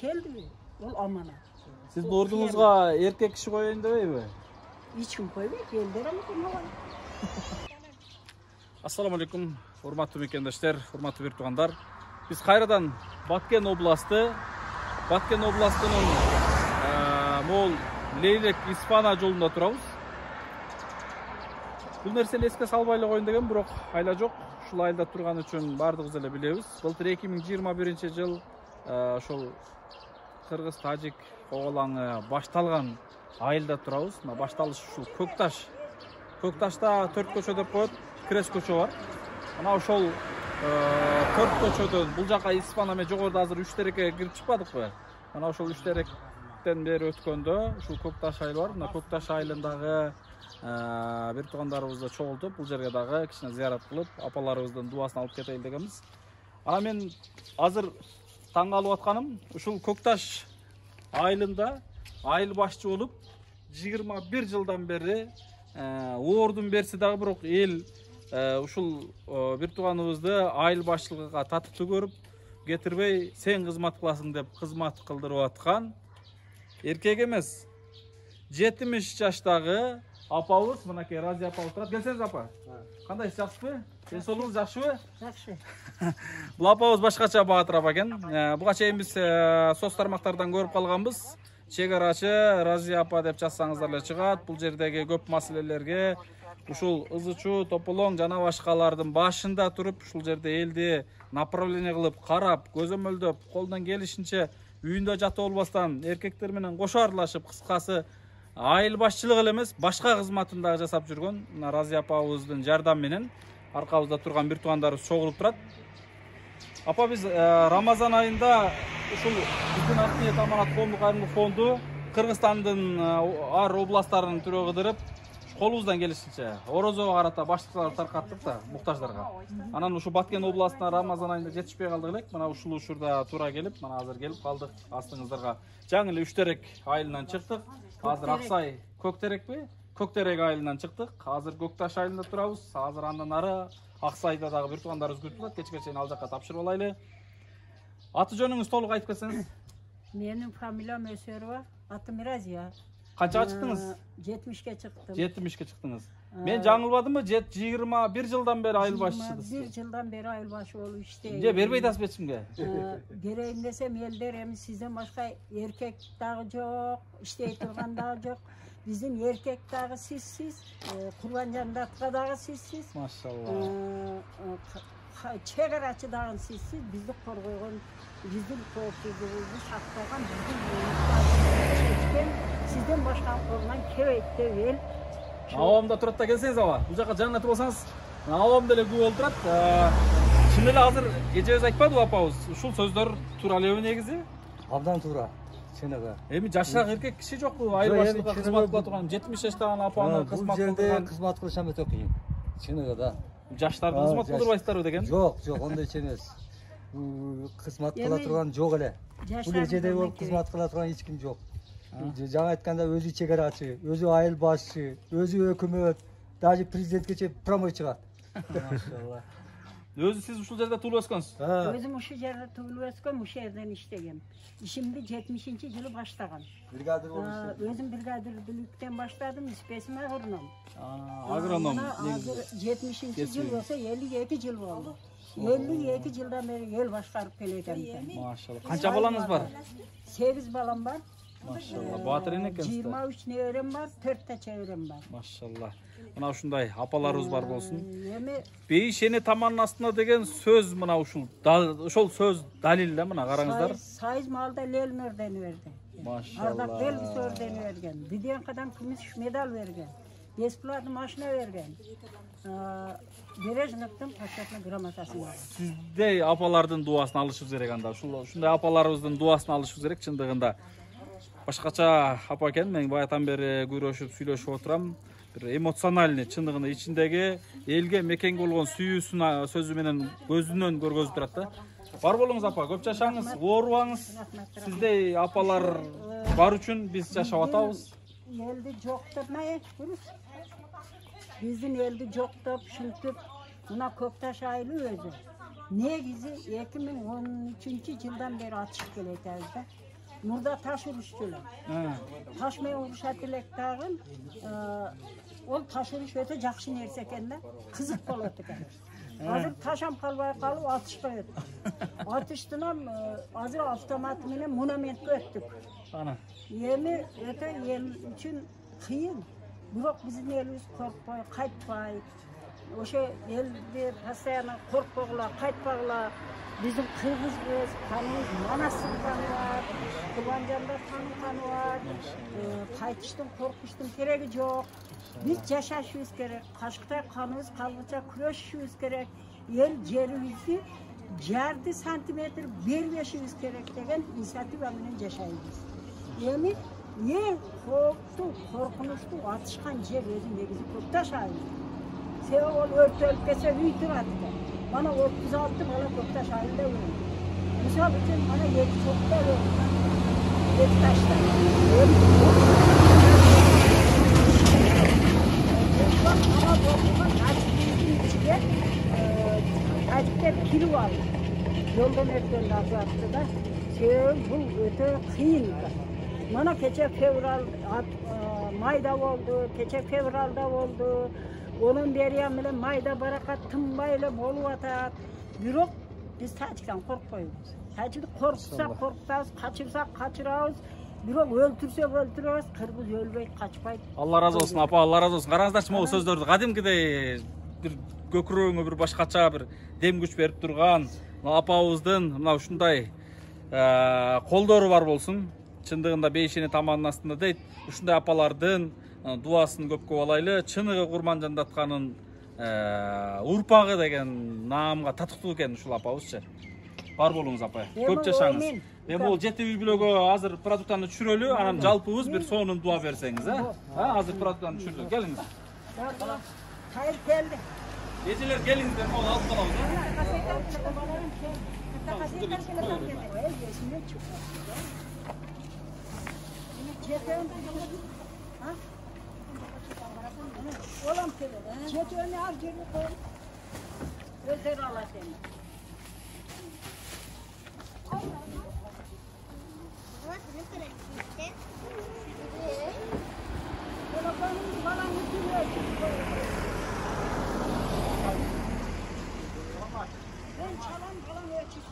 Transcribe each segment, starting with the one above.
keldi. Ol amana. Siz bu ordunuzga erkek kişi koyayım demeymi? Hiç kim koymuyor. Keldiler ama koymuyor. Assalamu alaikum, hurmatlı mekendeshler, hurmatlı bir tuğandar. Biz kayradan Batken Oblasti, Batken Oblasti'nin Mol Leylek İspana yolunda turabız. Бұл нәрсені еске салбайлы қойын деген, бірақ айла жоқ. Шул айылда тұрған үшін бардығыз эле билебиз. Былтыр 2021 жыл ошол Кыргыз Тажик оголаңы башталган айылда турабыз. Мына башталыш ушул Көкташ. Көкташта 4 көчө деп коет, Крес көчө бар. Мына ошол 4 көчөдөн бул жака Испания менен жогоруда азыр 3 терекке кирип чыкпадыкпы? Мына ошол 3 теректен бери өткөндө ушул Көкташ айылы бар. Мына Көкташ айылындагы bir tuğanlarımızda çoğultup, bu жерге дагы кичине зиярат кылып, апаларыбыздын дуасын алып кетейин дегенбиз. Ана мен азыр таң калып атканым, ушул Көкташ айылында айыл башчы болуп, 21 жылдан бери ордун берсе дагы бирок эл ушул bir туганыбызды айыл башчылыгына татыктуу көрүп, кетирбей сен кызмат кыласың деп кызмат кылдырып аткан эркек эмес. 70 жаштагы апабыз, мынакей Разия апабыз турат. Келсеңиз апа. Кандай жакшысызбы? Денсаулыгыңыз жакшыбы? Жакшы. Бул апабыз башкача баатыр апа экен. Буга чейин биз соц тармактардан көрүп калганбыз. Чек арачы Разия апа деп жазсаңыздар эле чыгат. Бул жердеги көп маселелерге ушул ызычуу, тополоң жана башкалардын башында туруп, ушул жерде элди направление кылып, карап, көзөмөлдөп, колдон келишинче үйүндө жатып болбастан эркектер менен кошо аралашып, кыскасы айыл башчылык эле эмес, башка кызматын дагы жасап жүргөн мына Разия апабыздын жардамы менен аркабызда турган бир туугандарыбыз чогулуп турат. Апа, биз Рамазан айында ушул биздин Ак ниет аманат коомдук кайрымдуулук фонду Кыргызстандын ар областтарын түрө кыдырып, колубуздан келишинче орозого карата баштыктарды таркаттык да муктаждарга. Анан ушу Баткен областына Рамазан айында жетишпей калдык элек. Мына ушул учурда туура келип, мына азыр келип калдык. Астыңыздарга жаңы эле Үштерек айылынан чыктык. Азыр Аксай Көктерекпи? Көктерек айылынан чыктык. Азыр Көкташ айылында турабыз. Азыр андан ары Аксайда дагы бир туугандарыбыз күтүп атат. Кечке чейин ал жакка тапшырып алайлы. Аты жөнүңүз толук айтып кетсеңиз. Менин фамилиям Өсөрова, атым Разия. Канчага чыктыңыз? 70ке чыктым. 70ке чыктыңыз. Мен жаңылбадымбы? 21 жылдан бери айыл башчысыз. 21 жылдан бери айыл башы болуп иштейм. Же бербей атасыз эчкимге? Берейин десем элдер эми сизден башка эркек дагы жок, иштей турган дагы жок. Биздин эркек дагы сизсиз, Курбанжандатка дагы сизсиз. Машалла. Чек арачы дагы сизсиз, бизди коргойгон, биздин коопсуздугубузду сактаган, биздин сизден башка колунан келбейт деп эл. Авамда турат да, келсеңиз аба. Бул жака жаңылатып болсаңыз, авам деле көп болуп турат. Чын эле азыр эжебиз айтпадыбы апабыз? Ушул сөздөр туура элеби негизи? Абдан туура. Чыныгы. Эми жашак эркек киши жокпу? Айыл башчылыкка кызмат кыла турган 70 жаштагы апаны кызмат кылган. Бул жерде кылган. кызмат кылыш өтө кыйын. Чыныгы да. Жаштарды кызмат кылдырбайсыздарбы деген? Жок, андай эмес. Кызмат кыла турган жок эле. Бул эжеде болуп кызмат кыла турган эч ким жок. Жаңа айтканда өзү чек арачы, өзү айыл башчы, өзү өкмөт, даже президентке чейин промой чыгат. Машалла. Өзү сиз ушул жерде туулуп өскөнсүз? Өзүм ушул жерде туулуп өскөм, ушул жерден иштегем. Ишимди 70-жылы баштагам. Бригадир болуп. Өзүм бригадирликтен баштадым, специм агроном. Агроном. 70-жыл болсо 52 жыл болду. 52 жылдан бери эл башкарып келетем. Машалла. Канча балаңыз бар? 8 балам бар. Машалла. Баатыр экенсиз. 23 неберем бар, 4 та чеберем бар. Машалла. Мына ушундай апаларыбыз бар болсун. Эми Бейшени таманын астына деген сөз мына ушул сөз далил да, мына караңыздар. Сайыз малда лелин ордени берди. Машалла. Ардак белгиси ордени берген. Диденкадан күмүш медаль берген. Бесплатно машина берген. Бережниктин почетный грамотасын алган. Сиздей апалардын дуасын алышыбыз керек анда. Ушундай апаларыбыздын дуасын алышыбыз керек чындыгында. Башкача апа экен, мен баятан бери көрүшүп, сүйлөшүп отурам. Бир эмоциональный, чындыгында ичиндеги элге мекенге болгон сүйүүсүн сөзү менен көзүнөн көргөзүп турат да. Бар болуңуз апа, көп жашаңыз, оорубаңыз. Сиздей апалар бар үчүн биз жашап атабыз. Элди жоктурмай, биздин элди жоктоп, ушинтип, мына Көкташ айылы өзү негизи 2013 жылдан бери атышып келет да. Murda taş uruşçular. Taş menен uruşat elek dagы ol taş uruş öte jakşı nerse eкен da, kızık bolot eкен. Hazır taşam kalbay kalıp atışka öttük. Atıştınam hazır avtomat menен monumentke öttük. Ana. Yemi öte yem üçün kıyın. Bırak bizim elimiz korkpay, kaytpay. Oşa elde постоянно korkpagla, kaytpagla. Bizim Kırgızbız, kanımız Manasır kanı var, Kıvancan'da kanı var, kaytıştın, korkuştun keregi yok. Biz yaşaşımız gerek, Kaşıkta kanımız kalınca küreşimiz gerek, el cerimizi cerdi santimetre vermeşimiz gerek degen inisiyatifamenen yaşayız. Yani en korkunçtu atışkan yer özü negizi Köktaş ayı. Sebebi ol örtülüp kese büyütüradı. Bana 36 bana Köktaş ayında öldü. Misal için bana 7 çokta öldü. 7 taşta. Ama korkudan Hacık'ın içine Hacık'ta kiri var. Yoldan ötken lafı attı da bu öte kıyın. Bana keçe fevral mayda oldu, keçe fevralda oldu. Onun beriyem bilen mayda barakat tımbayla bolup atat. Bирок biz Tacik'ten korkmayız. Tacik'te korksak korkmaz, kaçırsak kaçırabız. Bирок öldürsek öldürөбүз, Kırgız ölбөйт, kaçpayt. Allah razı olsun apa, Allah razı olsun. Караңыздарчы могу сөздөрдү кадимкидей бир көкүрөгүңө бир башкача бир дем күч берип турган апабыздын мына ушундай колдору бар болсун. Чындыгында бейшени таманын астында дейт. Ушундай апалардын дуасын көпкө алайлы. Чыныгы Курманжандатканын урпагы деген наамга татыктуу экен ушул апабызчы. Бар болуңуз апа. Көп жашаңыз. Мен бул жети үй бүлөгө азыр продуктаны түшүрөлү, анан жалпыбыз бир сонун дуа берсеңиз, Азыр продуктаны түшүрөлү. Келиңиз. Hayır geldi. Geceler geliңиздер, могу алып калабыз. Olam keledi. Çetörünü al geri koy. Özer ala seni. Ben çalan falan ölçüp.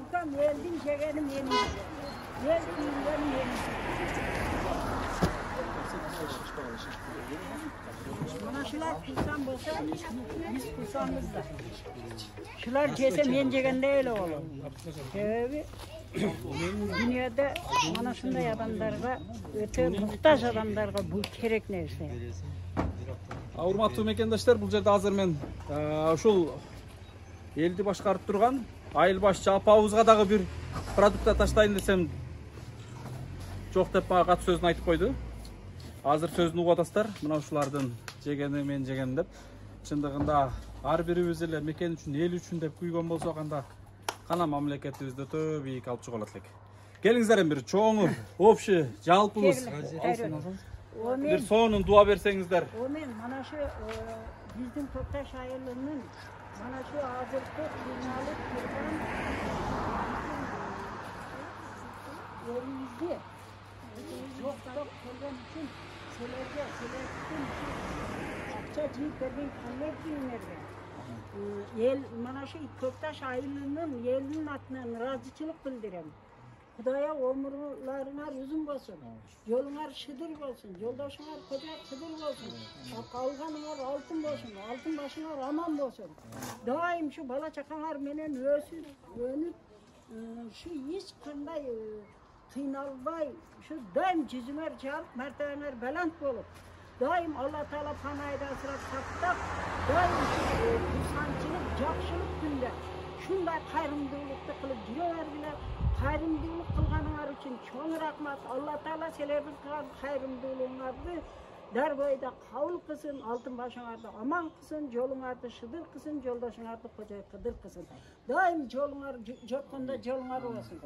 Utan geldim çekelim yemin. Gel kuyumlarım yemin. Bana şular kursan bolsa biz kursanız da. Şular kese men jegende öyle olur. Sebebi dünyada mana şunday adamlarga öte muhtaç adamlarga bu kerek nerse. Урматтуу мекендаштар, бул жерде азыр мен ушул элди башкарып турган айыл башчы апабызга дагы бир продукта таштайын десем жок деп мага кат сөзүн айтып койду. Азыр сөзүн угуп атасыздар. Мына ушулардын жегени мен жегем деп. Чындыгында ар бирибиз эле мекен үчүн, эл үчүн деп күйгөн болсок анда кана мамлекетибизди өтө бийик алып чыга алат элек. Келиңиздер бир чоңу, общий, жалпыбыз bir sonun dua versenizdер. Omen mana şu bizim Köktaş ayılının mana şu hazırkı kıymalık kurban yerimizde yok kurban için selerden akça cihip vergen kanlar dinlerdi. El mana şu Köktaş ayılının yelinin atından razıçılık bildirem. Kudaya omurlarına uzun olsun, yolunlar şıdır olsun, yoldaşlar koca kıdır olsun, kalganlar altın olsun, altın başlar aman olsun. Daim şu bala çakanlar menen ösüp, önüp, şu hiç kınday kıynalbay, şu daim cizümer çalıp, mertebeler belant olup, daim Allah Teala panayda sırat saptak, daim şu insançılık, jakşılık günde, şunday kayrımdılıkta kılıp duruyorlar bile, Hayrımdılık kılganlar için çoğun rahmat. Allah Teala selebir kılan hayrımdılığınlardı Darboyda kabul kılsın, altın başыңarda aman kılsın, yolunarda şıdır kılsın, yoldaşınarda koca kıdır kılsın. Daim yolunar, jotkanda yolunar olsun.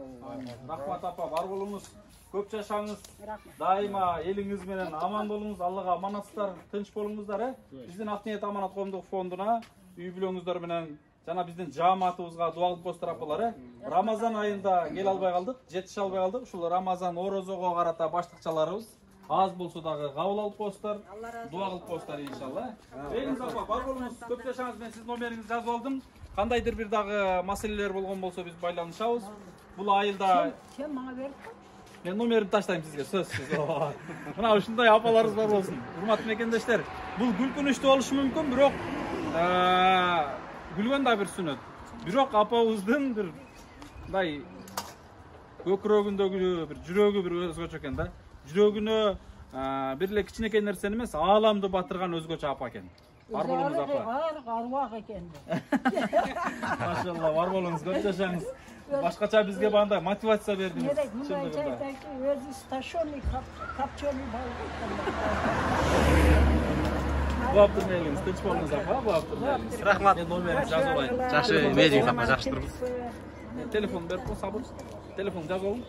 Rahmat apa, var bolunuz. Köp жашаңыз. Rahmat. Daima eliniz менен аман болуңуз. Аллага аманатсыздар, тынч болуңуздар. Биздин Акниет Аманат коомдук фондуна үй бүлөңүздөр менен жана биздин жааматыбызга дуа кылып коюңуздар апалар. Рамазан айында келе албай калдык, жетише албай калдык. Ушул Рамазан орозого карата баштыкчаларыбыз аз болсо дагы кабыл алып коюңуздар. Дуа кылып коюңуздар иншалла. Элиңиз апа, бар болуңуз. Көп жашаңыз. Мен сиздин номериңизди жазып алдым. Кандайдыр бир дагы маселелер болгон болсо биз байланышабыз. Бул айылда Sen bana ver. мен номерімді таштайм сізге, сөзсіз. Мына ушундай апаларыбыз бар болсун. Урматтуу мекендештер, бул күлкүнүчтүү болушу мүмкүн, бирок күлгөн да бир сүнөт. Бирок апабыздын бир мындай көкүрөгүндөгү бир жүрөгү бир өзгөчө экен да. Жүрөгүнө бир эле кичинекей нерсени эмес, ааламды батырган өзгөчө апа экен. Бар болуңуз апа. Arvaq ekendi. Машалла, бар болуңуз, көп жашаңыз. Башкача бизге бандай мотивация бердиңиз. Чындыгында. Өзү сташонный капчоный Буаптыр мейлиңиз, тынч болуңуз апа, буаптыр мейлиңиз. Рахмат. Мен номерин жазып алайын. Жакшы, мээдиңиз апа, жакшытырбыз. Телефон берип кой, сабыр. Телефон жазып алың.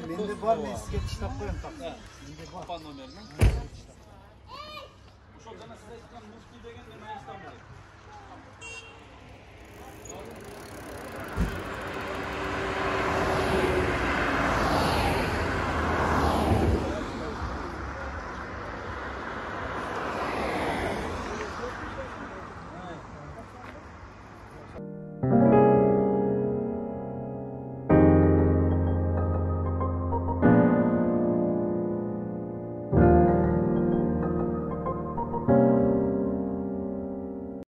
Менде бар, мен сизге таштап коем так. Менде бар. Апа номерин. Ошол жана сиз айткан муфти деген мен айтам.